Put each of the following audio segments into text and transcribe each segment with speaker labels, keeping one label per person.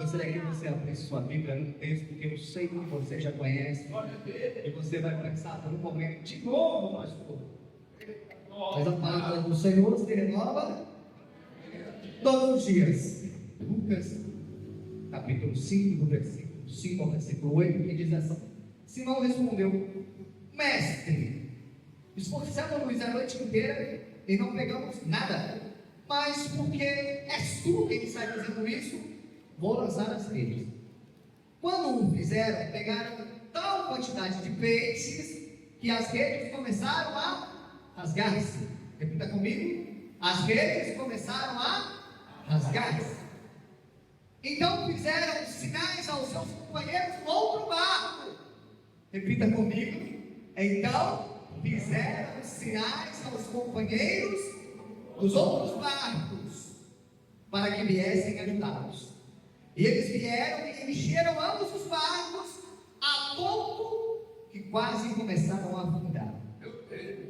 Speaker 1: Gostaria que você abrisse sua Bíblia num texto que eu sei que você já conhece. E você vai pensar por um momento, de novo, pastor. Mas a palavra do Senhor se renova todos os dias. Lucas, capítulo 5, versículo 5 ao versículo 8, que diz assim: Simão respondeu: Mestre, esforçamos-nos a noite inteira e não pegamos nada, mas porque és tu quem está fazendo isso, vou lançar as redes. Quando o fizeram, pegaram tal quantidade de peixes que as redes começaram a rasgar-se. Repita comigo: as redes começaram a rasgar-se. Então fizeram sinais aos seus companheiros no outro barco. Repita comigo: então fizeram sinais aos companheiros dos outros barcos para que viessem ajudá-los. E eles vieram e encheram ambos os barcos a ponto que quase começaram a afundar.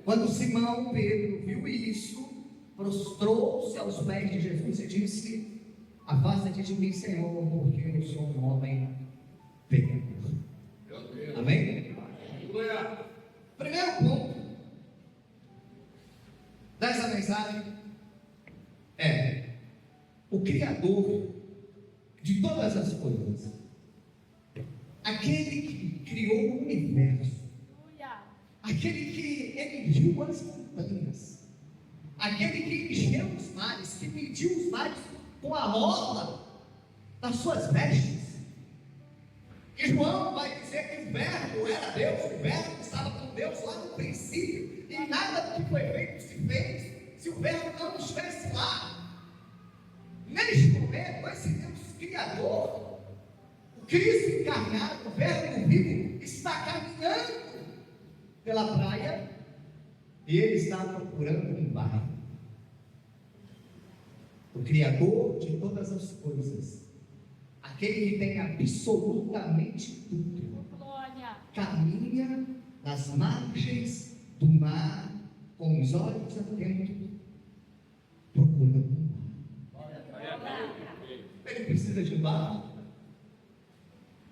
Speaker 1: Quando Simão Pedro viu isso, prostrou-se aos pés de Jesus e disse: Afasta-te de mim, Senhor, porque eu sou um homem pecador. Amém? Primeiro ponto dessa mensagem é: o Criador de todas as coisas, aquele que criou o universo, aquele que erigiu as montanhas, aquele que encheu os mares, que mediu os mares com a orla das suas vestes. E João vai dizer que o verbo era Deus, o verbo estava com Deus lá no princípio, e nada do que foi feito se fez se o verbo não estivesse lá. Neste momento, esse Deus Criador, o Cristo encarnado, o verbo vivo, está caminhando pela praia e ele está procurando um barco. O Criador de todas as coisas, aquele que tem absolutamente tudo, caminha nas margens do mar com os olhos atentos, procurando um barco. Ele precisa de um barco?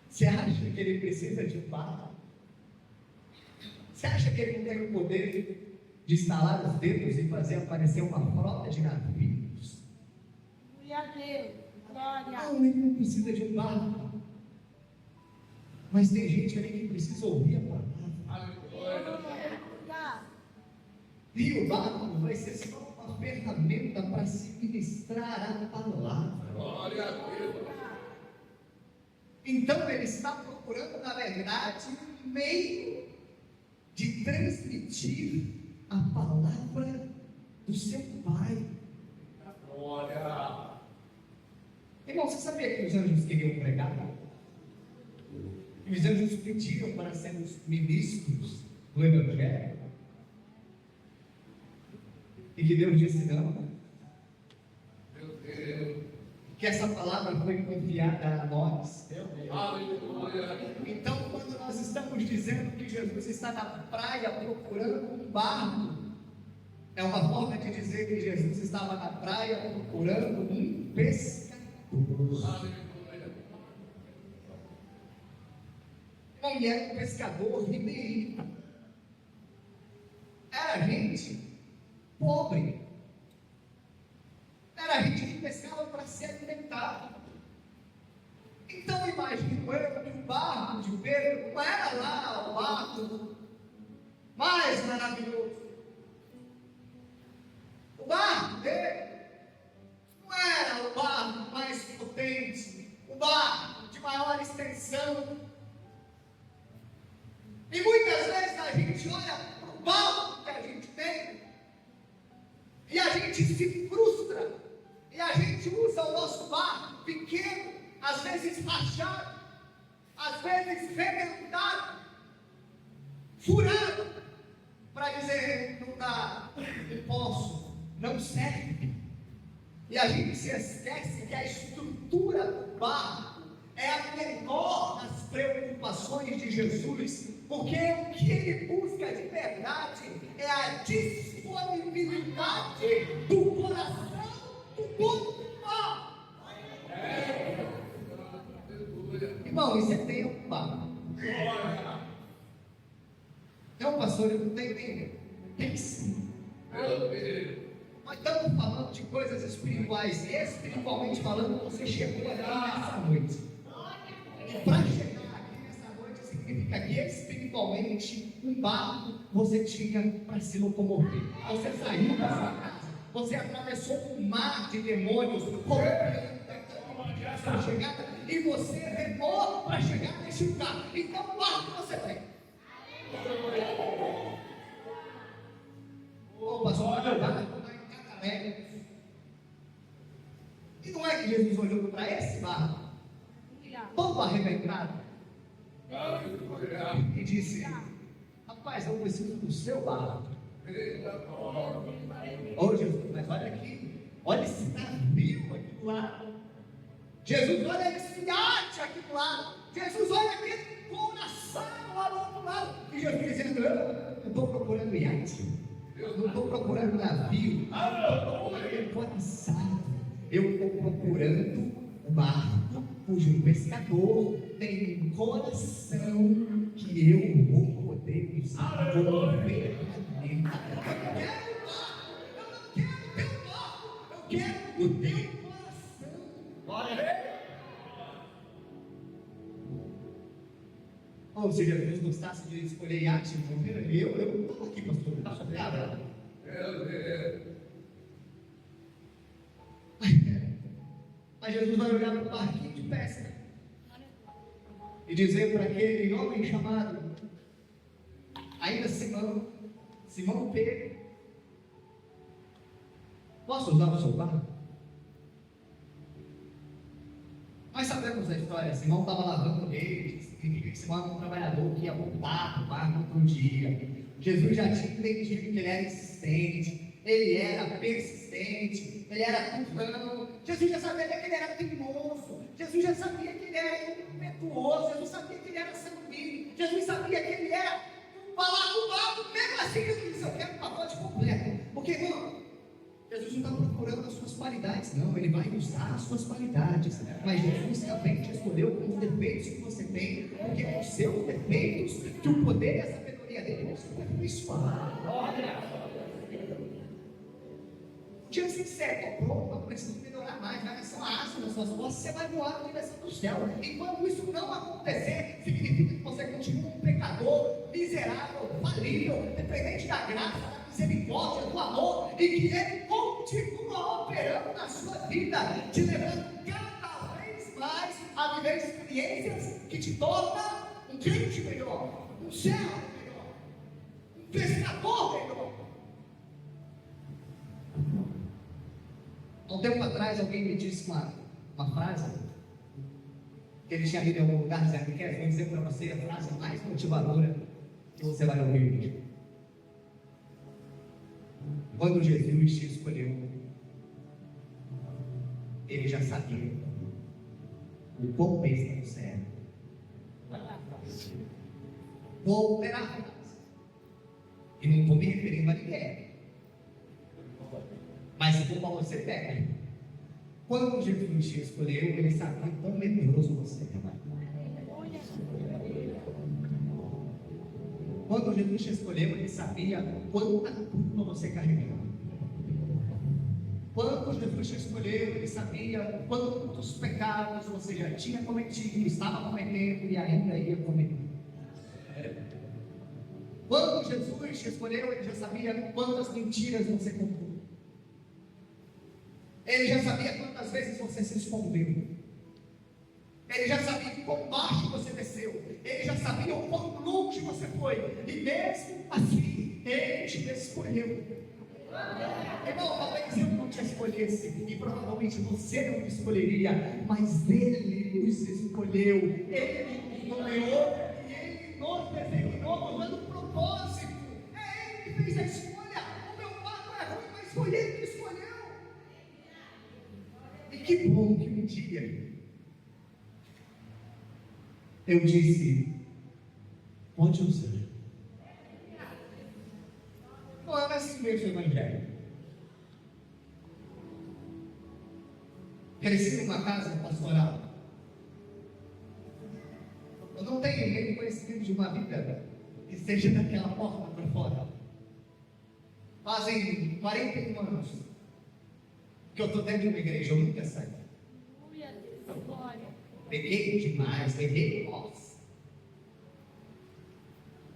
Speaker 1: Você acha que ele precisa de um barco? Você acha que ele não tem o poder de estalar os dedos e fazer aparecer uma frota de navios? Não, ele não precisa de um barco. Mas tem gente ali que precisa ouvir a palavra. E o barco vai ser só uma ferramenta para se ministrar a palavra. Então ele está procurando, na verdade, um meio de transmitir a palavra do seu Pai. Irmão, você sabia que os anjos queriam pregar? E os anjos pediram para sermos ministros do Evangelho? E que Deus disse não. Que essa palavra foi confiada a nós. Então, quando nós estamos dizendo que Jesus está na praia procurando um barco, é uma forma de dizer que Jesus estava na praia procurando um pescador. Ele era um pescador ribeirinho. Era gente pobre. Era gente que pescava para se alimentar. Então imagino eu que o barco de Pedro não era lá o barco mais maravilhoso. O barco dele não era o barco mais potente, o barco de maior extensão. E muitas vezes a gente olha para o barco que a gente tem e a gente se frustra, e a gente usa o nosso barco pequeno, às vezes rachado, às vezes rebentado, furado, para dizer: não dá, não posso, não serve. E a gente se esquece que a estrutura do barco é a menor das preocupações de Jesus, porque o que ele busca de verdade é a disponibilidade do coração do povo. Irmão, isso é tempo, pá. Não, pastor, eu não tenho nem. Tem sim. Nós estamos falando de coisas espirituais. E espiritualmente falando, você chegou aqui nessa noite. E para chegar aqui nessa noite, significa que espiritualmente, um barco você tinha para se locomover. Você saiu da sua casa. Você atravessou um mar de demônios. Para chegar, e você remou para chegar nesse lugar. Então, o barco você tem. Ô, pastor, mas eu barco está em Cataré. E não é que Jesus olhou para esse barco, todo arrebentado, e disse: rapaz, eu preciso do seu barco. Ô Jesus, mas olha aqui, olha esse navio aqui do lado. Jesus, olha esse iate aqui do lado. Jesus, olha aquele coração lá do outro lado. E Jesus dizendo: eu estou procurando iate, eu não estou procurando navio, eu estou procurando coração, eu estou procurando o barco cujo pescador tem um coração que eu vou poder usar como ferramenta. Eu não quero o barco, eu não quero o teu barco, eu quero o teu coração. Ou seja, Deus gostasse de escolher iate, eu não estou aqui, pastor, não estou bravo. Mas Jesus vai olhar para o barquinho de pesca e dizer para aquele homem chamado ainda Simão Pedro: posso usar o seu barco? Nós sabemos da história. Simão estava lavando redes. Significa que Simão era um trabalhador que ia voltar para o barco por dia. Jesus já tinha entendido que ele era insistente, ele era persistente, ele era cuzão. Jesus já sabia que ele era teimoso. Jesus já sabia que ele era impetuoso. Jesus sabia que ele era sanguíneo. Jesus sabia que ele era balacobaco. Mesmo assim, Jesus disse: eu quero um pacote completo. Porque, irmão, Jesus não está procurando as suas qualidades, não. Ele vai usar as suas qualidades. Mas Jesus também te escolheu com os defeitos que você tem, porque é os seus defeitos que o poder e a sabedoria dele vão se aperfeiçoar. Diga assim: certo, pronto, não precisa melhorar mais, vai nascer uma asa nas suas costas, você vai voar na direção do céu. Enquanto isso não acontecer, significa que você continua um pecador, miserável, falível, dependente da graça, da misericórdia, do amor, e que ele continua operando na sua vida, te levando cada vez mais a viver experiências que te tornam um crente melhor, um servo melhor, um pescador melhor. Há um tempo atrás, alguém me disse uma frase que ele tinha lido em algum lugar, dizendo: quer vou dizer para você a frase mais motivadora que você vai ouvir hoje. Quando Jesus te escolheu, ele já sabia o quão besta você era. Vou alterar a frase, e não estou me referindo a ninguém, mas se for para você, pega. Quando Jesus te escolheu, ele sabia quão medroso você era. Quando Jesus te escolheu, ele sabia quanta culpa você carregava. Quando Jesus te escolheu, ele sabia quantos pecados você já tinha cometido, estava cometendo e ainda ia cometer. Quando Jesus te escolheu, ele já sabia quantas mentiras você contou. Ele já sabia quantas vezes você se escondeu. Ele já sabia o quão baixo você desceu. Ele já sabia o quão longe você foi. E mesmo assim, ele te escolheu. Irmão, talvez eu não te escolhesse, e provavelmente você não me escolheria, mas ele nos escolheu. Ele nos nomeou e ele nos designou, nos dando um propósito. É ele que fez a escolha. O meu pai é ruim, mas foi ele que escolheu. E que bom que um dia eu disse: pode usar. Não é assim mesmo o evangelho. Cresci numa casa pastoral. tem conhecimento de uma vida que seja daquela porta para fora? Fazem 41 anos que eu estou dentro de uma igreja, eu nunca saí. Peguei demais, peguei nossa.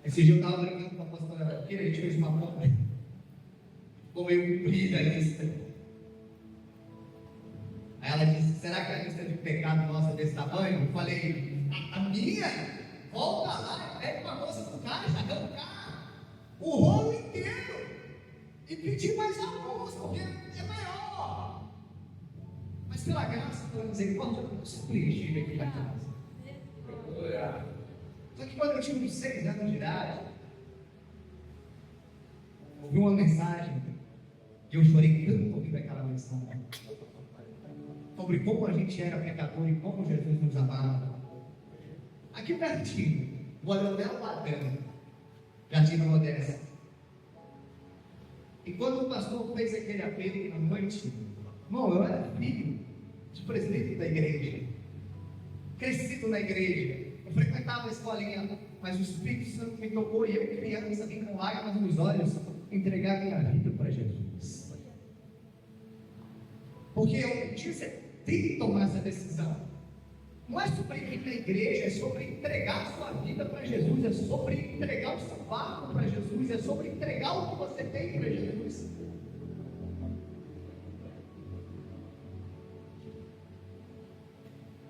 Speaker 1: Esse dia eu estava brincando com a pastora Kira, a gente fez uma prova, ficou meio comprida a lista. Aí ela disse: será que a lista de pecado nossa é desse tamanho? Eu falei: a minha? Volta lá, pega uma moça do caixa, arrancar o rolo inteiro e pedir mais algumas, porque é maior. Mas pela graça, pela misericórdia, eu não sou preenchido aqui na casa. Só que quando eu tinha uns 6 anos de idade, ouvi uma mensagem e eu chorei tanto ouvindo aquela mensagem sobre como a gente era pecador e como Jesus nos amava. Aqui pertinho, o Leonel Padrão, Jardim da Modéstia. E quando o pastor fez aquele apelo na noite, irmão, eu era filho de presidente da igreja, crescido na igreja, eu frequentava a escolinha, mas o Espírito Santo me tocou e eu, criança, vim com lágrimas nos olhos, entregar minha vida para Jesus. Porque eu disse, tem que tomar essa decisão. Não é sobre ir na igreja, é sobre entregar a sua vida para Jesus, é sobre entregar o seu barco para Jesus, é sobre entregar o que você tem para Jesus.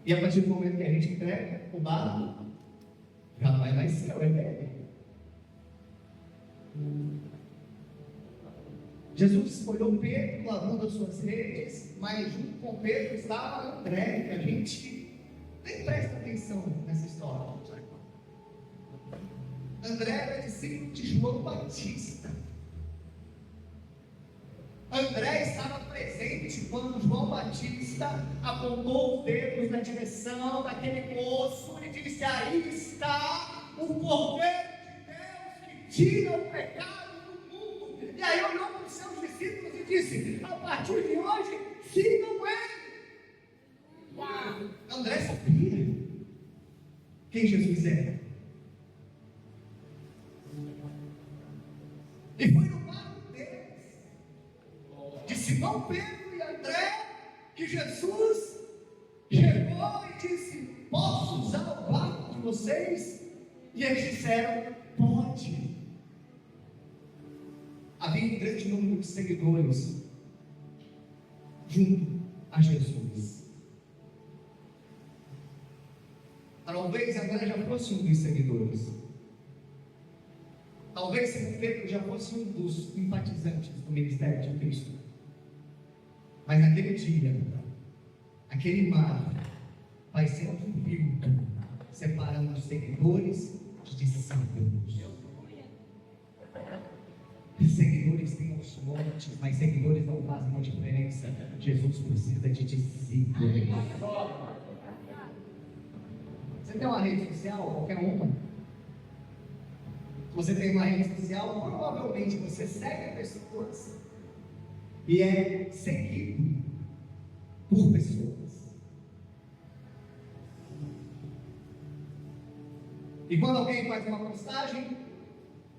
Speaker 1: E a partir do momento que a gente entrega o barco, já vai mais céu, Jesus olhou Pedro lavando as suas redes, mas junto com Pedro estava André, que a gente nem presta atenção nessa história. André era discípulo de João Batista. André estava presente quando João Batista apontou os dedos na direção daquele moço e disse: aí está o Cordeiro de Deus que tira o pecado do mundo. E aí olhou para os seus discípulos e disse: a partir de hoje, sigam ele. André sabia quem Jesus era. E foi no barco deles, de Simão Pedro e André, que Jesus chegou e disse: posso usar o barco de vocês? E eles disseram: pode. Havia um grande número de seguidores junto a Jesus. Talvez André já fosse um dos seguidores. Talvez Simão Pedro já fosse um dos simpatizantes do ministério de Cristo. Mas naquele dia, aquele mar vai ser um filtro separando os seguidores dos discípulos. Seguidores têm os montes, mas seguidores não fazem a diferença. Jesus precisa de discípulos. Você tem uma rede social, qualquer uma? Se você tem uma rede social, provavelmente você segue pessoas e é seguido por pessoas. E quando alguém faz uma postagem,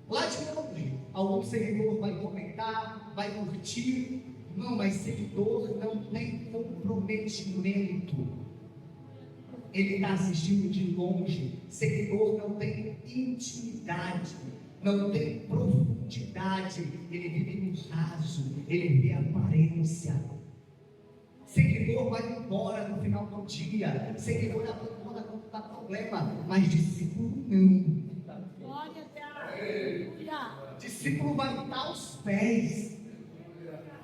Speaker 1: lá de longe, algum seguidor vai comentar, vai curtir. Não, mas seguidor não tem comprometimento. Ele está assistindo de longe. Seguidor não tem intimidade, não tem profundidade. Ele vive no raso, ele vê a aparência. Seguidor vai embora no final do dia. Seguidor abandona quando dá problema, mas discípulo não. Glória a Deus. Discípulo vai estar aos pés.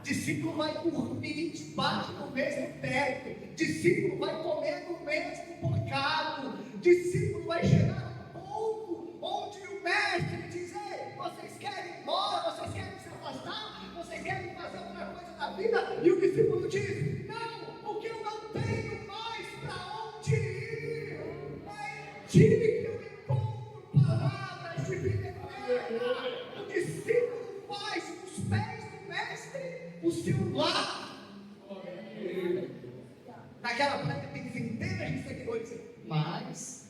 Speaker 1: Discípulo vai dormir debaixo do mesmo teto. Discípulo vai comer do mesmo bocado. Discípulo vai chegar no ponto onde o mestre diz: ei, vocês querem ir embora, vocês querem se afastar, vocês querem fazer outra coisa da vida. E o discípulo diz: não, porque eu não tenho mais para onde ir. É em ti que eu encontro palavras de vida eterna. O discípulo faz os pés do mestre o seu lar. Naquela praia tem centenas de seguidores, mas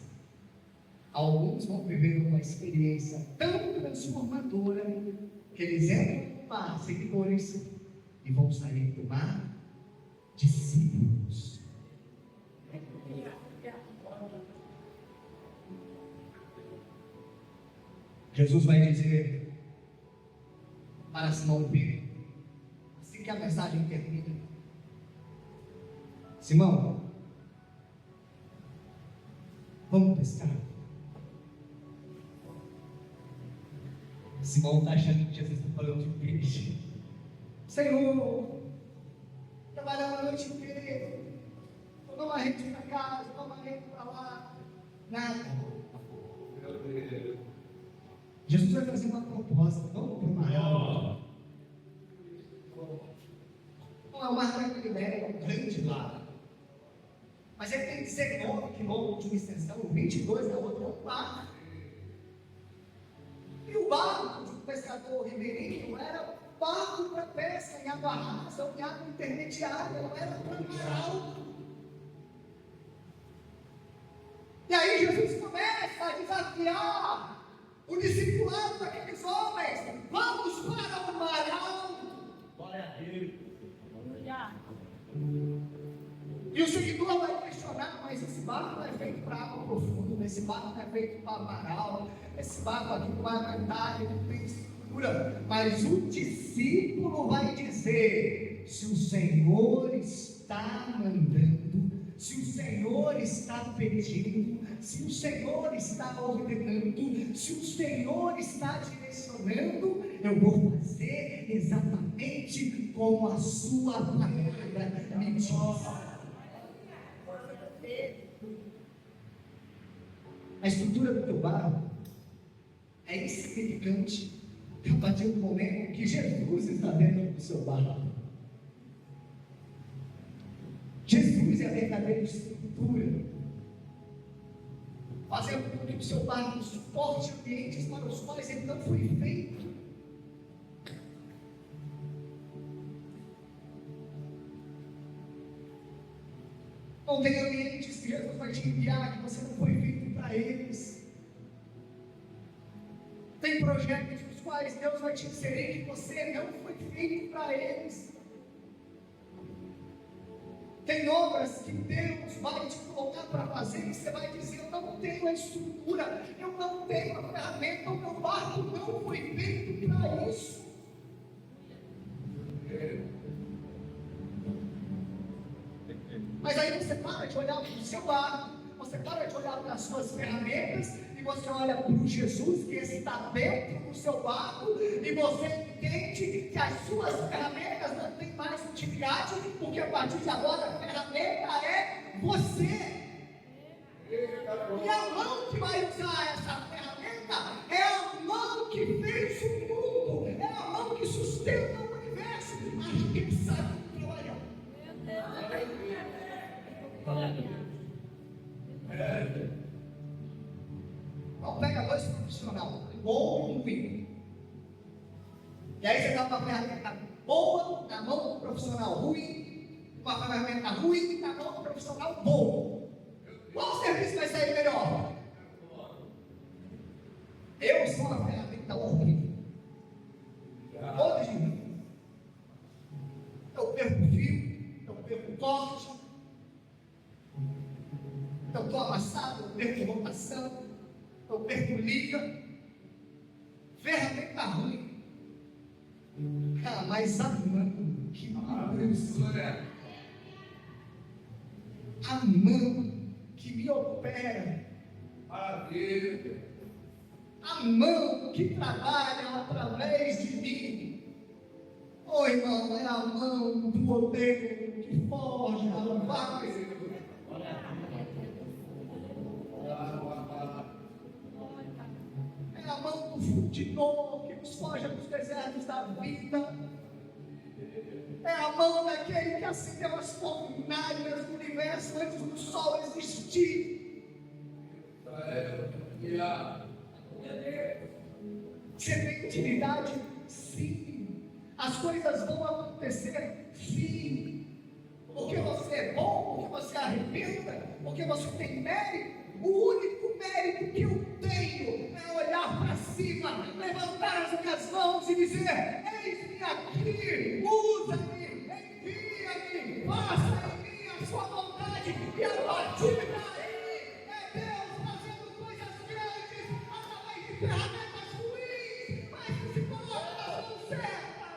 Speaker 1: Alguns vão viver uma experiência tão transformadora que eles entram no mar, seguidores, e vão sair do mar, discípulos. Jesus vai dizer para Simão Pedro, assim que a mensagem termina: Simão, vamos pescar. Simão está achando que Jesus está falando de peixe. Senhor, trabalhamos a noite inteira, vamos a rede para casa, vamos a rede para lá, nada. Jesus vai fazer uma proposta, vamos para o mar. Não é o mar da Galileia, é um grande mar. Mas ele tem 19 quilômetros de extensão, 22 da outra, é um mar. E o barco de um pescador ribeirinho era barco para pesca em água rasa ou em água intermediária, não era para mar alto. E aí Jesus começa a desafiar o discipulado daqueles homens: vamos para o mar alto. Glória a Deus. E o seguidor vai questionar: mas esse barco não é feito para água profunda, esse barco não é feito para mar alto, esse barco aqui não vai aguentar, ele não tem estrutura. Mas o discípulo vai dizer: se o Senhor está mandando, se o Senhor está pedindo, se o Senhor está ordenando, se o Senhor está direcionando, eu vou fazer exatamente como a sua palavra me diz. A estrutura do teu barco é insignificante a partir do momento que Jesus está dentro do seu barco. Jesus é a verdadeira estrutura, fazendo com que o seu barco suporte ambientes para os quais ele não foi feito. Não tem ambientes que Jesus vai te enviar que você não foi feito para eles. Tem projetos nos quais Deus vai te inserir que você não foi feito para eles. Tem obras que Deus vai te colocar para fazer e você vai dizer: eu não tenho a estrutura, eu não tenho a ferramenta, o meu barco não foi feito para isso. Mas aí você para de olhar para o seu barco, você para de olhar para as suas ferramentas e você olha para o Jesus que está dentro do seu barco e você entende que as suas ferramentas não têm mais utilidade, porque a partir de agora a ferramenta é você. E a mão que vai usar essa ferramenta é a mão que fez o mundo, é a mão que sustenta o universo. Mas quem sabe trabalhar? Então pega dois profissionais, bom e ruim. E aí você dá uma ferramenta boa na mão do profissional ruim, uma ferramenta ruim na mão do profissional bom. Qual serviço vai sair melhor? Eu sou uma ferramenta horrível. Todo de mim. Eu perco fio, eu perco corte, eu estou amassado, eu perco rotação, eu perco liga. Ferramenta ruim. Mas a mão que me usa, a mão que me opera, a mão que trabalha através de mim. Oh, irmão, é a mão do modelo que forja a vaca. É a mão do fundidor que nos forja nos desertos da vida. É a mão daquele que acendeu as fornalhas do universo antes do sol existir. Você tem intimidade? Sim. As coisas vão acontecer? Sim. Porque você é bom, porque você arrebenta, porque você tem mérito. O único mérito que eu tenho é olhar para cima, levantar as minhas mãos e dizer: eis-me aqui, usa-me, envia-me, faça em mim a sua vontade. E a partir daí é Deus fazendo coisas grandes através de ferramentas ruins, mas que se colocam nas mãos certas.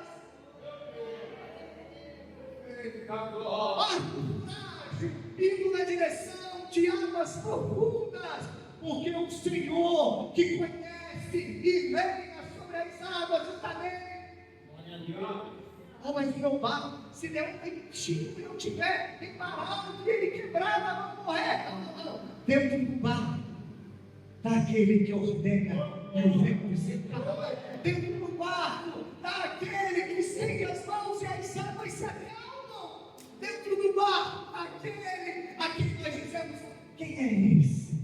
Speaker 1: Indo na direção de águas profundas, porque o Senhor que conhece e venha sobre as águas está nele. Mas meu barco, se der um ventinho e não tiver embarrado e ele quebrar, não morrer. Não. Dentro do barco está aquele que ordena e o vento se acalma. Dentro do barco está aquele que estende as mãos e as águas se acalmam. Dentro do barco, aquele a quem nós dizemos: quem é esse?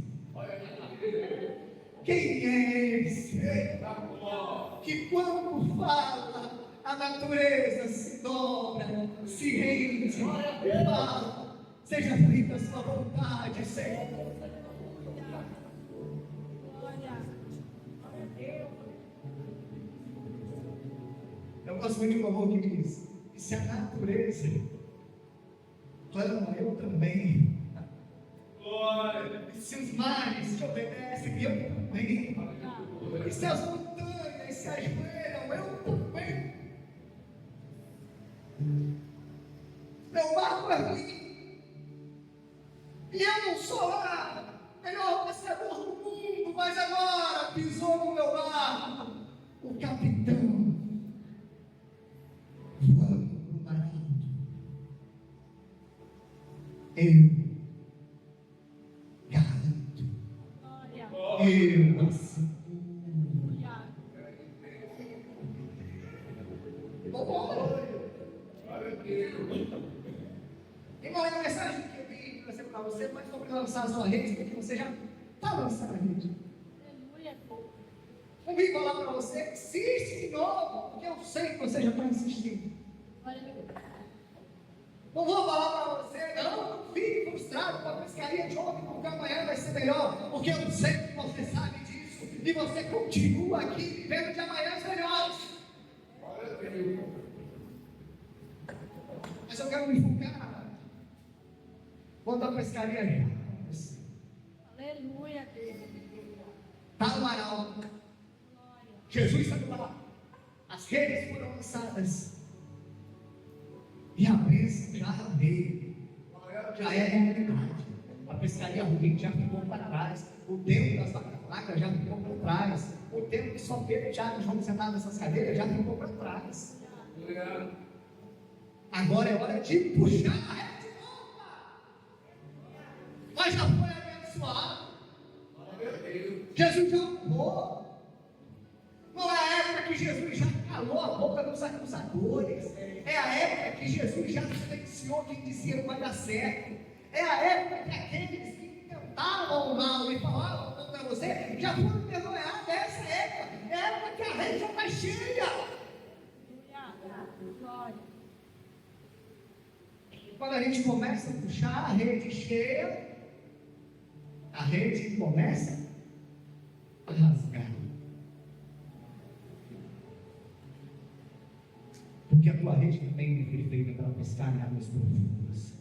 Speaker 1: Quem é esse? Que quando fala, a natureza se dobra, se rende, fala: seja feita a sua vontade, Senhor. Eu gosto muito de um louvor que diz: e se a natureza clama, eu também. E se os mares te obedecem, eu também. E se as montanhas se ajoelham, eu também. Meu barco é ruim, e eu não sou o melhor pescador do mundo, mas agora pisou no meu barco o capitão voando no mar alto. Eu garanto, eu asseguro. Irmão, a mensagem que eu vim trazer para você não é sobre lançar a sua rede, porque você já está lançando a rede. Eu vim falar para você: insiste de novo, porque eu sei que você já está insistindo. Não vou falar para você: não fique frustrado com a pescaria de ontem, porque amanhã vai ser melhor, porque eu sei que você sabe disso, e você continua aqui vivendo de amanhãs melhores. Mas eu quero me focar quando a pescaria já aconteceu.
Speaker 2: Aleluia, Deus.
Speaker 1: Está no mar alto. Jesus saiu lá. As redes foram lançadas. E a bênção já veio. Já é realidade. A pescaria ruim já ficou para trás. O tempo das vacas flacas já ficou para trás. O tempo que só Pedro e Tiago vão sentar nessas cadeiras já ficou para trás. Agora é hora de puxar a rede de volta. Mas já foi abençoado. Jesus já honrou. Não é a época que Jesus já calou a boca dos acusadores. É a época que Jesus já silenciou quem dizia não vai dar certo. É a época que aqueles que tentavam o mal e falavam contra você já foram perdoados. É essa época. É a época que a rede já está cheia. Quando a gente começa a puxar a rede cheia, a rede começa a rasgar. Porque a tua rede também foi feita para pescar em águas profundas.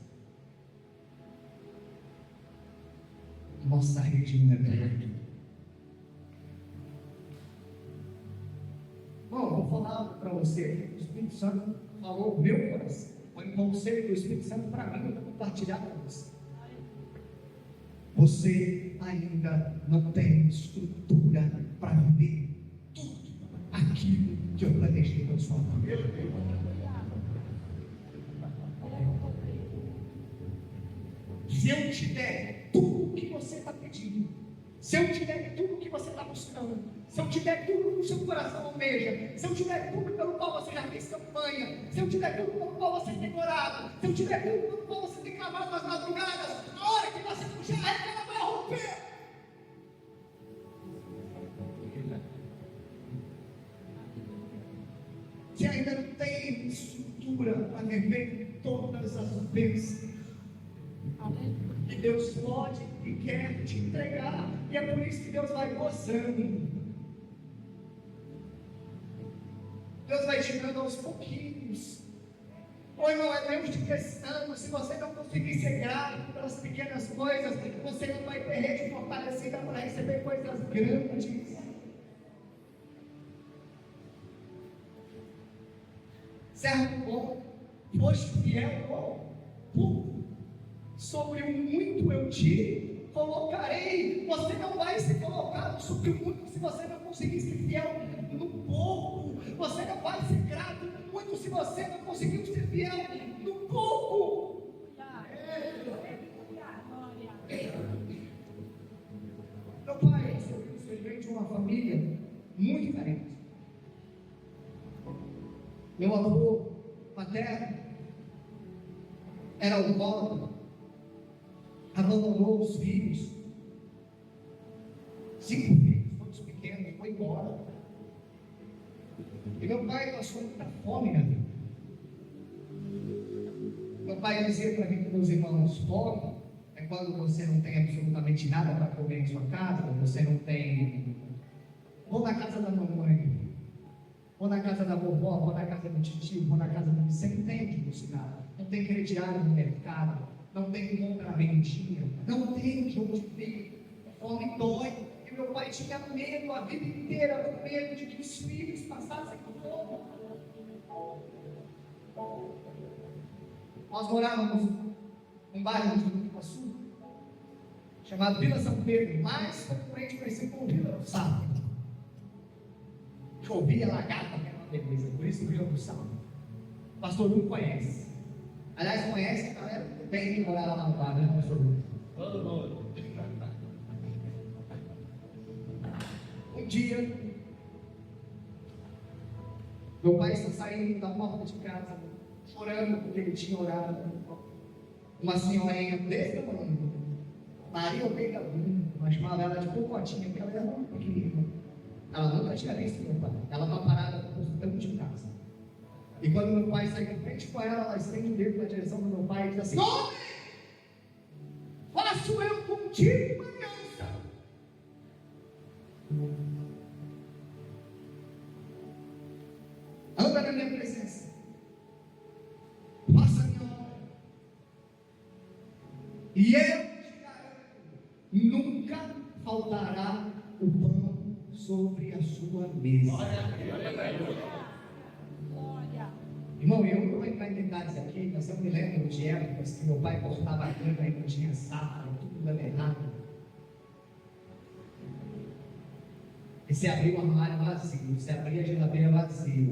Speaker 1: Nossa rede não é grande. Bom, vou falar para você. O Espírito Santo falou o meu coração. Foi um conselho do Espírito Santo para mim, eu vou compartilhar com você. Você ainda não tem estrutura para viver tudo aquilo que eu planejei para a sua vida. Se eu te der tudo o que você está pedindo, se eu te der tudo o que você está buscando, se eu te der tudo que o seu coração almeja, se eu te der tudo pelo qual você já fez campanha, se eu te der tudo pelo qual você tem orado, se eu te der tudo pelo qual você tem clamado nas madrugadas, na hora que você puxar a rede, ela vai romper. Se ainda não tem estrutura para viver todas as bênçãos que Deus pode e quer te entregar, e é por isso que Deus vai gozando. Deus vai te dando aos pouquinhos. Ô irmão, é Deus te testando. Se você não conseguir ser grato pelas pequenas coisas, você não vai ter rede fortalecida para receber coisas grandes. Servo bom, foste fiel, pouco. Sobre o muito eu te colocarei. Você não vai ser colocado sobre o muito se você não conseguir ser fiel no pouco. Você não vai ser grato no muito se você não conseguir ser fiel no pouco. Meu pai, você veio de uma família muito carente. Meu avô paterno era alcoólatra, abandonou os filhos, 5 filhos, todos pequenos, foi embora. E meu pai passou muita fome na vida. Meu pai dizia para mim, para meus irmãos, fome é quando você não tem absolutamente nada para comer em sua casa, você não tem. Vou na casa da mamãe, vou na casa da vovó, vou na casa do tio, vou na casa do. Você não tem que buscar, não tem que retirar no mercado, não tem que comprar vendinha, não tem que onde vir. Fome dói. E meu pai tinha medo a vida inteira, com medo de que os filhos passassem fome. Nós morávamos num bairro de Iguaçu, chamado Vila São Pedro, mais frequente conhecido como Vila do Sal. Chovia, lagarta, que era uma beleza, por isso Vila do Sal. O pastor não conhece. Aliás, conhece, a galera tem que morar lá na quadra, né, pastor? Um dia, meu pai está saindo da porta de casa, chorando porque ele tinha orado. Uma senhorinha desse tamanho, Maria Omega Luna, nós chamávamos ela de Cocotinha, porque ela era muito pequenina. Ela nunca tinha visto meu pai. Ela estava parada no portão de casa. E quando meu pai sai de frente com ela, ela estende o dedo na direção do meu pai e diz assim: homem, faço eu contigo uma aliança. Anda na minha presença. Faça a minha obra. E eu te garanto, nunca faltará o pão sobre a sua mesa. Irmão, eu não vou entrar em detalhes aqui, mas eu me lembro de épocas que meu pai cortava a cana e não tinha safra, tudo dando errado. E você abria o armário vazio, você abria a geladeira vazia.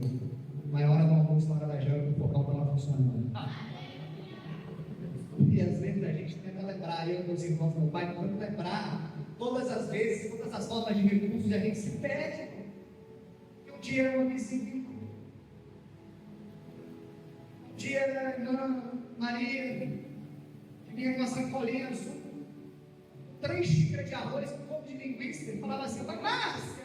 Speaker 1: Maior hora do almoço, na hora da janta, o fogão estava funcionando. E às vezes a gente tenta lembrar, eu e meus irmãos, meu pai, tentando lembrar, todas as vezes, todas as formas de recursos, a gente se perde. E um dia eu me senti. Um dia a irmã Maria, que vinha com uma sacolinha azul, 3 xícaras de arroz, um pouco de linguiça, e falava assim: mas Márcia,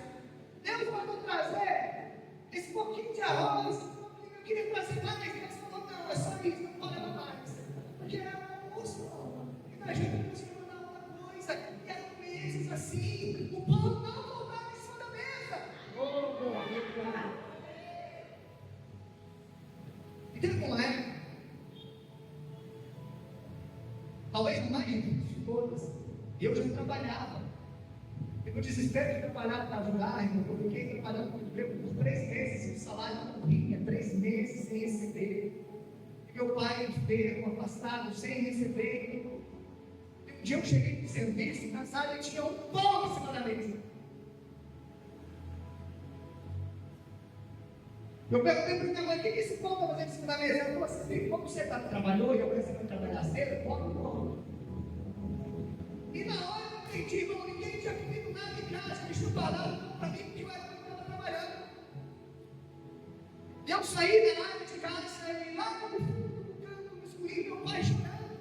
Speaker 1: Deus vai nos trazer esse pouquinho de arroz, eu queria trazer mais, mas Deus falou: não, é só isso, não pode levar mais. Porque era um almoço, e a gente não conseguia mandar outra coisa, e eram meses assim, o pão não voltava em cima da mesa. E teve uma época, talvez mais difícil de todas, eu já trabalhava. E no desespero de trabalhar para ajudar, eu fiquei trabalhando por 3 meses, o salário não vinha, 3 meses sem receber. E meu pai enfermo, afastado, sem receber. E um dia eu cheguei no serviço, na sala, e tinha um pão em cima da mesa. Eu perguntei para minha mãe: o que esse pão está fazendo em cima da mesa? Ela falou assim: como você trabalhou e eu comecei a trabalhar cedo, pão. E na hora eu entendi, irmão, ninguém tinha comido nada em casa, eles não falaram para mim que eu estava trabalhando. E eu saí da área de casa, saí lá no fundo do canto, no escurinho, meu pai chorando.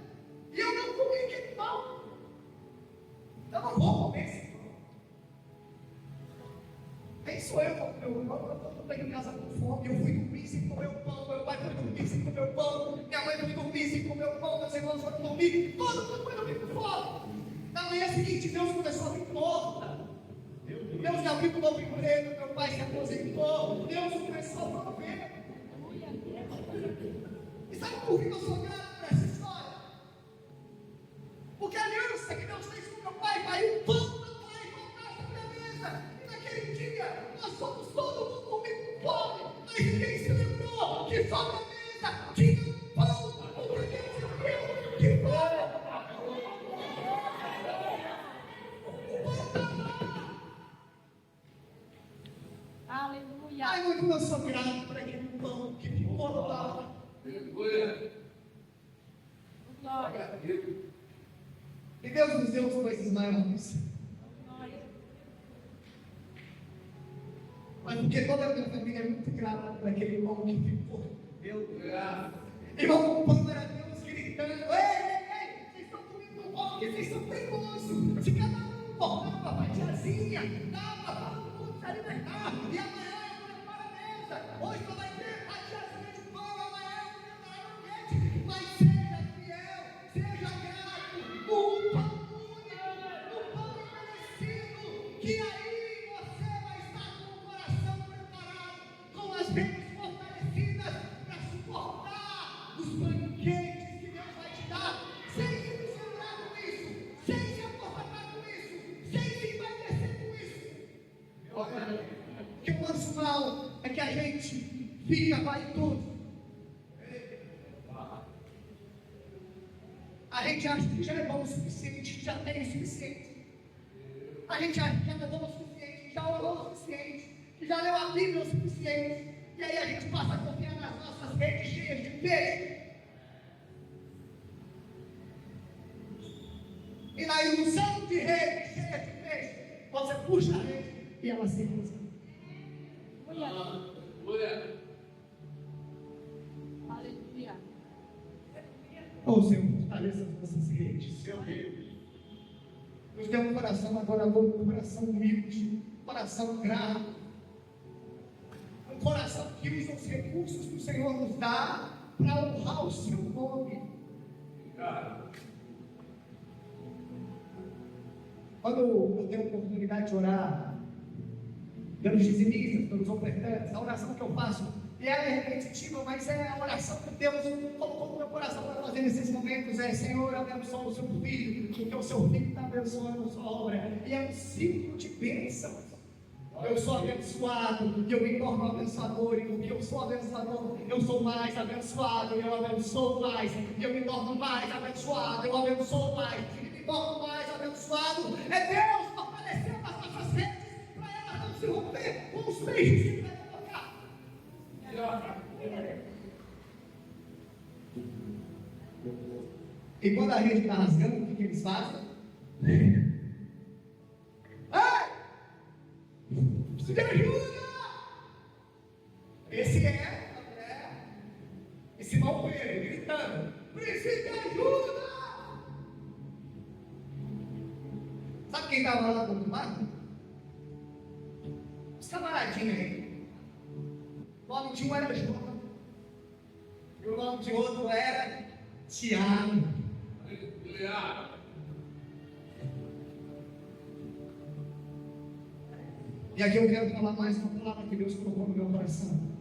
Speaker 1: E eu não comi aquele pão. Eu não vou comer esse pão. Quem sou eu para comer o pão? Eu estou em casa com fome, eu fui dormir sem comer o pão, meu pai foi dormir sem comer o pão, minha mãe foi dormir sem comer o pão, meus irmãos foram dormir, todo mundo foi dormir com fome. Na manhã seguinte, Deus começou a abrir porta. Deus me abriu um novo emprego, meu pai se aposentou, Deus começou a prover. E sabe por que eu sou grato por essa história? Porque a aliança que Deus fez com meu pai, caiu o pão do meu pai voltar sobre a mesa. E naquele dia, nós fomos todo mundo comigo fome, mas ninguém se lembrou que sobre a mesa tinha um pão, porque Deus viu que fome.
Speaker 2: Aleluia.
Speaker 1: Ai, muito eu sou grato por aquele pão que ficou lá.
Speaker 2: Glória.
Speaker 1: E Deus nos deu coisas maiores.
Speaker 2: Glória.
Speaker 1: Mas porque toda a minha família é muito grata por aquele pão que ficou. Irmão, o pão era Deus gritando: ei, vocês estão comendo pão, porque vocês são perigosos. Se cada um cortar uma fatiazinha, dá para todo mundo se alimentar. E amanhã eu preparo a mesa. Hoje só vai ter fatiazinha de pão, amanhã eu preparo mas seja fiel, seja grato por um pão único, um pão envelhecido, que aí você vai estar com o coração preparado, com as redes fortalecidas para suportar os banquetes que Deus vai te dar, sem se misturar com isso, sem se acorrentar com isso, sem se envelhecer com isso. Porque o nosso mal é que a gente fica vaidoso. A gente acha que já é bom o suficiente, que já tem o suficiente. A gente acha que já é bom o suficiente, que já orou o suficiente, que já leu a Bíblia o suficiente. E aí a gente passa a confiar nas nossas redes cheias de peixe. E na ilusão de rede cheia de peixe, você puxa a rede e ela se recusa.
Speaker 2: Aleluia. Aleluia.
Speaker 1: Oh Senhor, fortaleça as nossas redes, seu Deus. Nos dê um coração agora, um coração humilde, um coração grato, um coração que usa os recursos que o Senhor nos dá para honrar o seu nome. Quando eu tenho a oportunidade de orar pelos dizimistas, pelos ofertantes, a oração que eu faço, e ela é repetitiva, mas é a oração que Deus colocou no meu coração para fazer nesses momentos, Senhor, abençoa o seu filho, porque o seu filho está abençoando a sua obra, e é um ciclo de bênçãos. Eu sou abençoado, e eu me torno abençoador, e porque eu sou abençoador, eu sou mais abençoado, e eu abençoo mais, e eu me torno mais abençoado, eu abençoo mais, e me torno mais abençoado. É Deus fortalecendo as nossas redes, para elas não se romper com os peixes que Ele vai colocar. E quando a rede está rasgando, o que eles fazem? Preciso de ajuda! Esse Simão Pedro gritando: preciso de ajuda! Sabe quem estava lá do outro lado? Os camaradinhos aí. O nome de um era João, e o nome de outro era Tiago. E aqui eu quero falar mais uma palavra que Deus colocou no meu coração.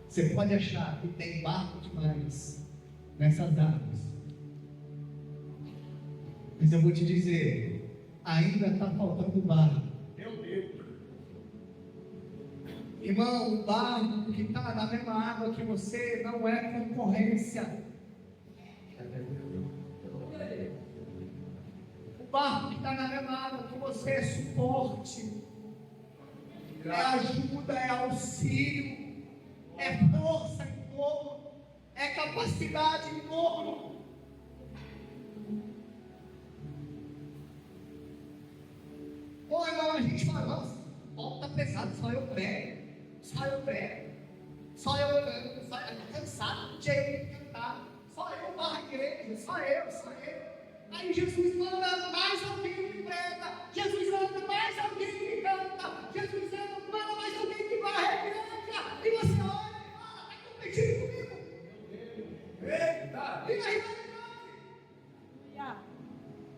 Speaker 1: Você pode achar que tem barco demais nessas águas, mas eu vou te dizer, ainda está faltando barco. Meu Deus! Irmão, o barco que está na mesma água que você não é concorrência. O barco que está na mesma água que você é suporte, é ajuda, é auxílio, é força em dobro, é capacidade em dobro. Pô, irmão, a gente fala: nossa, o tá pesado, só eu prego, só eu canto, só eu tô cansado, tinha eu que cantar, só eu barra a igreja, só eu. Aí Jesus manda mais alguém que prega, Jesus manda mais alguém que canta, Jesus manda mais alguém que varre a igreja, e você olha e fala: está com Vira rivalidade.
Speaker 2: Aleluia.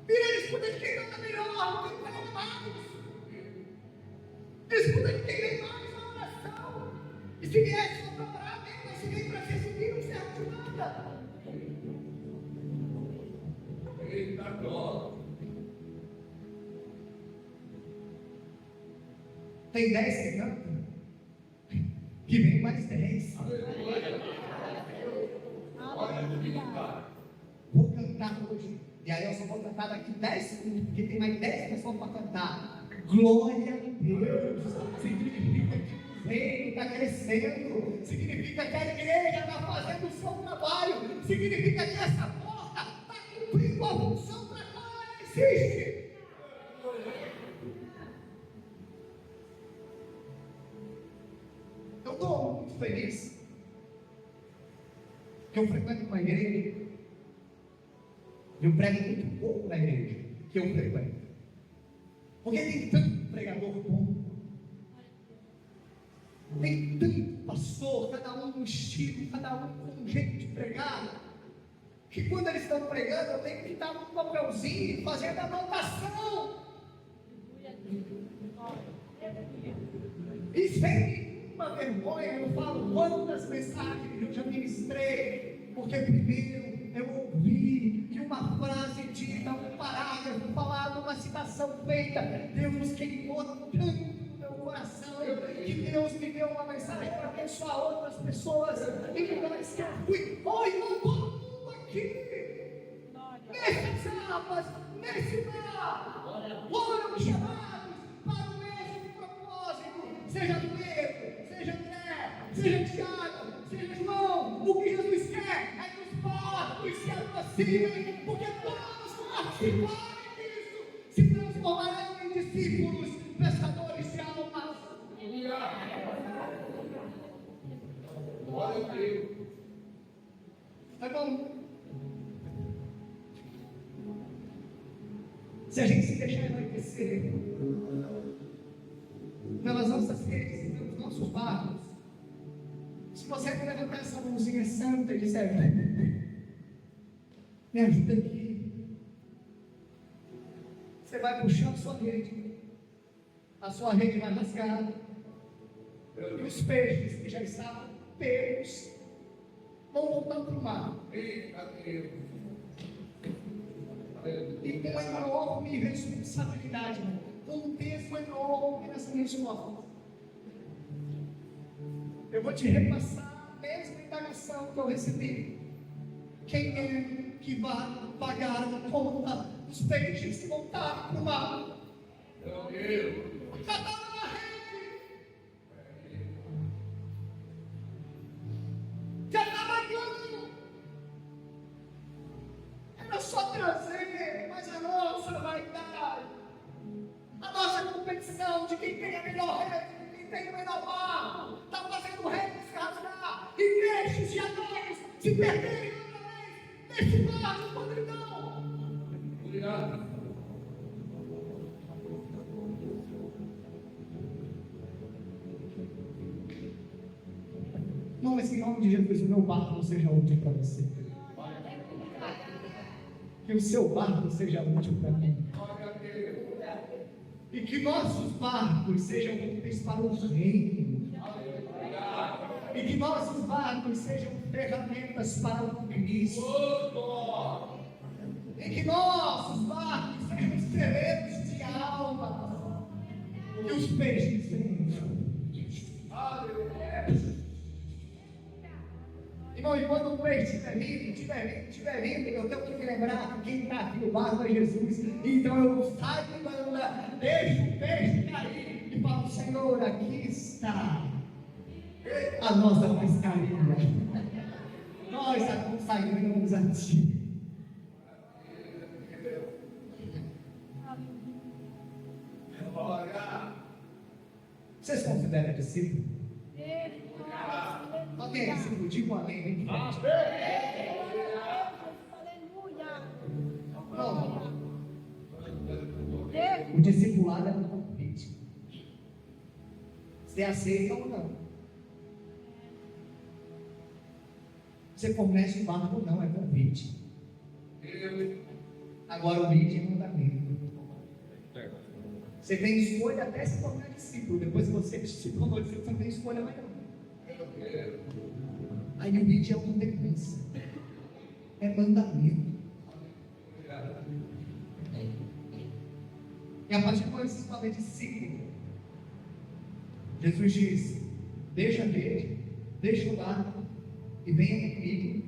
Speaker 1: Vira disputa de quem canta melhor, não tem como mais. Disputa de quem tem mais na oração. E se vier só para orar, bem, mas se vem para receber, não serve de nada.
Speaker 2: Eita glória.
Speaker 1: Tem 10 que cantam, que vem mais 10. Vou cantar hoje. E aí eu só vou cantar daqui 10 segundos, porque tem mais 10 pessoas para cantar. Glória a Deus. Significa que o reino está crescendo. Significa que a igreja está fazendo o seu trabalho. Significa que essa porta está cumprindo a função para qual ela existe. Eu estou muito feliz que eu frequento uma igreja. Eu prego muito pouco na igreja que eu frequento. Porque tem tanto pregador bom. Tem tanto pastor, cada um com estilo, cada um com um jeito de pregar. Que quando eles estão pregando, eu tenho que estar no papelzinho, fazendo anotação. E sem nenhuma vergonha, eu falo quantas mensagens eu já ministrei. Porque primeiro eu ouvi que uma frase dita, um parágrafo falado, uma citação feita, Deus queimou tanto no meu coração, que Deus me deu uma mensagem para abençoar outras pessoas, e nós que eu fui, oi, não todo mundo aqui, nessas abas, nesse lar, foram chamados para o mesmo propósito, seja Pedro, seja André, seja Tiago, seja João. O que Jesus quer é que os porcos se aproximem, porque todos participarem disso se transformarão em discípulos, pescadores de almas.
Speaker 2: Glória a Deus.
Speaker 1: Tá bom? Se a gente se deixar enlouquecer pelas nossas redes e pelos nossos barcos, se você levantar essa mãozinha santa e disser, me ajuda aqui, você vai puxar a sua rede vai rasgar, e os peixes que já estavam pegos vão voltar para o mar.
Speaker 2: Eita Deus.
Speaker 1: E com enorme responsabilidade, com um peso enorme nessa minha mão. Eu vou te repassar a mesma indagação que eu recebi. Quem é que vai pagar a conta dos peixes que voltaram para o mar?
Speaker 2: Meu Deus.
Speaker 1: Já estava na rede. Já estava ganhando. Era só trazer, mas a nossa vaidade, a nossa competição de quem tem a melhor rede, de quem tem o melhor barco, está fazendo redes se rasgar e peixes de anões se perderem outra vez nesse mar de podridão.
Speaker 2: Obrigado.
Speaker 1: Não, mas em nome de Jesus, o meu barco não seja útil para você. Que o seu barco seja útil para mim.
Speaker 2: Glória a Deus.
Speaker 1: E que nossos barcos sejam úteis para o reino. E que nossos barcos sejam ferramentas para o Cristo. E que nossos barcos sejam celeiros de alma. Que os peixes venham. Irmão, e quando o peixe estiver vindo, eu tenho que me lembrar que quem está aqui no barco é Jesus. Então eu saio de banda, deixo o peixe cair e falo, Senhor, aqui está a nossa pescaria. Nós a consagramos a Ti. Vocês consideram discípulo? Alguém é discípulo? Diga um amém, vem de frente. Não. O discipulado é um convite. Você aceita ou não? Você fornece o barco, não, é convite. Agora o lead é mandamento. Você tem escolha até se tornar discípulo. Depois que você se tornou discípulo, você não tem escolha mais não. Aí o lead é ordenança. É mandamento. E a partir do esse fala de discípulo. Jesus diz: deixa a rede, deixa o barco e venha comigo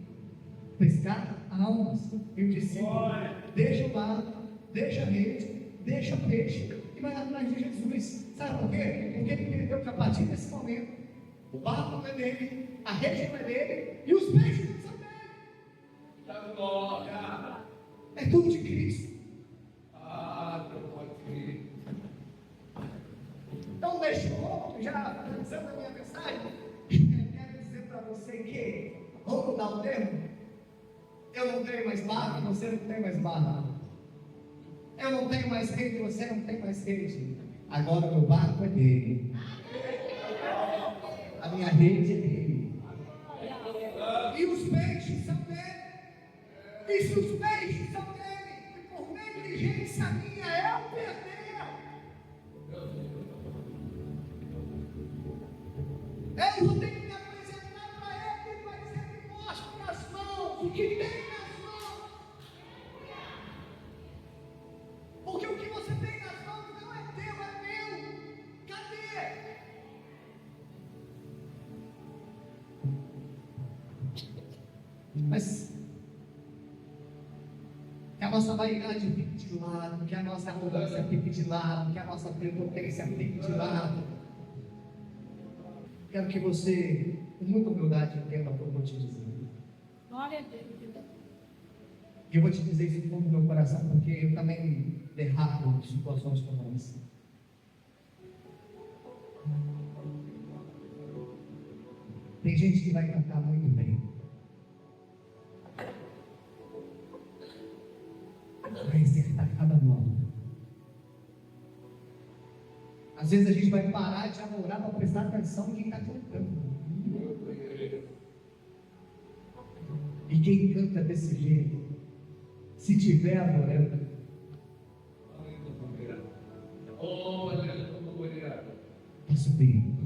Speaker 1: pescar almas. E o discípulo deixa o barco, deixa a rede, deixa o peixe e vai atrás de Jesus. Sabe por quê? Porque ele entendeu que a partir desse momento o barco não é dele, a rede não é dele e os peixes não são dele. É tudo de Cristo. Então, deixou, já finalizando a minha mensagem, quero dizer para você que, vamos mudar o termo? Eu não tenho mais barco, você não tem mais barco. Eu não tenho mais rede, você não tem mais rede. Agora o meu barco é dele. A minha rede é dele. E os peixes são dele. E se os peixes são dele, e por negligência minha eu perder, eu vou ter que me apresentar para ele, ele vai dizer: me mostre as mãos, o que tem nas mãos. Porque o que você tem nas mãos não é teu, é meu. Cadê? Mas que a nossa vaidade fique de lado, que a nossa arrogância fique de lado, que a nossa prepotência fique de lado. Quero que você, com muita humildade, entenda o que eu vou te dizer.
Speaker 3: Glória a Deus.
Speaker 1: E eu vou te dizer isso do fundo do meu coração, porque eu também derrapo em situações como essa. Tem gente que vai cantar muito bem, vai acertar cada nota. Às vezes a gente vai parar de adorar para prestar atenção em quem está cantando. E quem canta desse jeito, se tiver adorando, está subindo.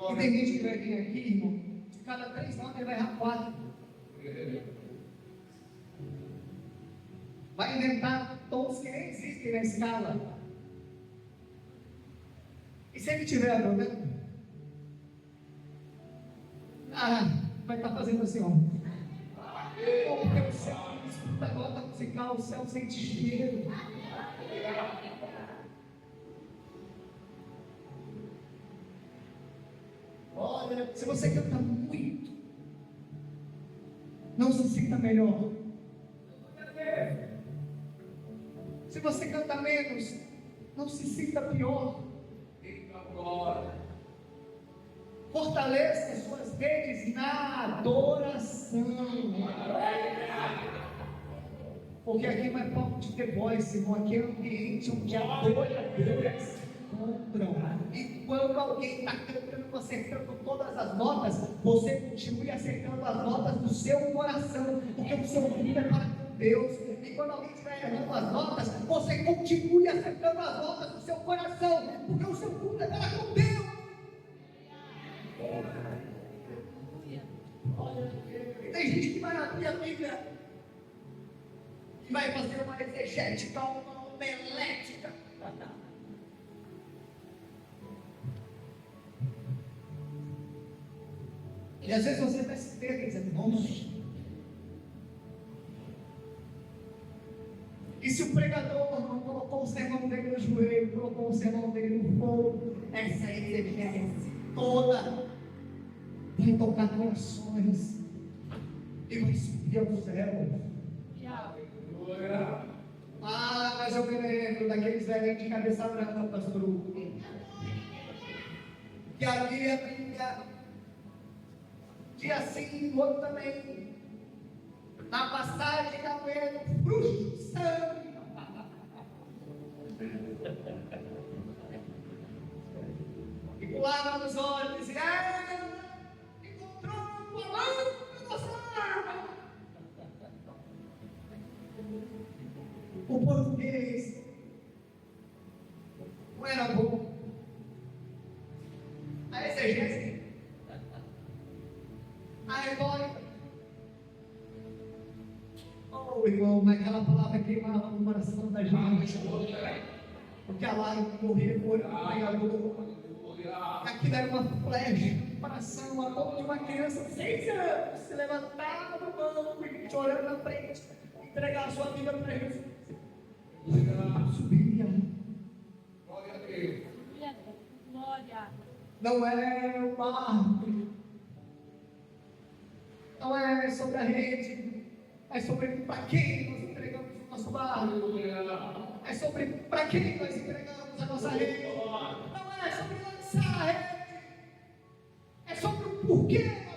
Speaker 1: E tem gente que vai vir aqui, irmão, de cada 3 notas ele vai errar 4. Vai inventar tons que nem existem na escala. E se ele estiver adorando, vai estar fazendo assim, ó. Porque o céu escuta a nota musical, o céu sente cheiro. Olha, se você canta muito, não se sinta melhor. Se você canta menos, não se sinta pior. Fortaleça as suas redes na adoração. Porque aqui não é palco de The Voice, irmão. Aqui é um ambiente onde adoradores se encontram. E quando alguém está cantando, acertando todas as notas, você continue acertando as notas do seu coração. Porque o seu culto é para com Deus. E quando alguém estiver errando as notas, você continue acertando as notas do seu coração. Porque o seu culto é para com Deus. Tem gente que vai abrir a Bíblia e vai fazer uma exegética, uma homilética. E às vezes você vai se ver dizendo: nossa. E se o pregador não colocou o sermão dele no joelho, colocou o sermão dele no fogo, essa exegese toda vai tocar corações e vai subir ao céu. Mas eu me lembro daqueles velhinhos de cabeça branca, pastor Hugo, que havia briga, dia sim, o outro também, na passagem da moeda, bruxo de sangue. E pulava nos olhos e dizia: O português não era bom. A exegese, a retórica. Oh, irmão, mas aquela palavra queimava no coração da gente. Porque a lágrima corria por pregador. Aquilo era uma flecha no coração, a boca de uma criança de 6 anos se levantava do banco e chorando na frente, entregar a sua vida para Jesus. Subia.
Speaker 2: Glória a Deus.
Speaker 3: Glória.
Speaker 1: Não é o barco, não é sobre a rede, é sobre para quem nós entregamos o nosso barco, é sobre para quem nós entregamos a nossa rede, não é sobre lançar a rede, é sobre o porquê nós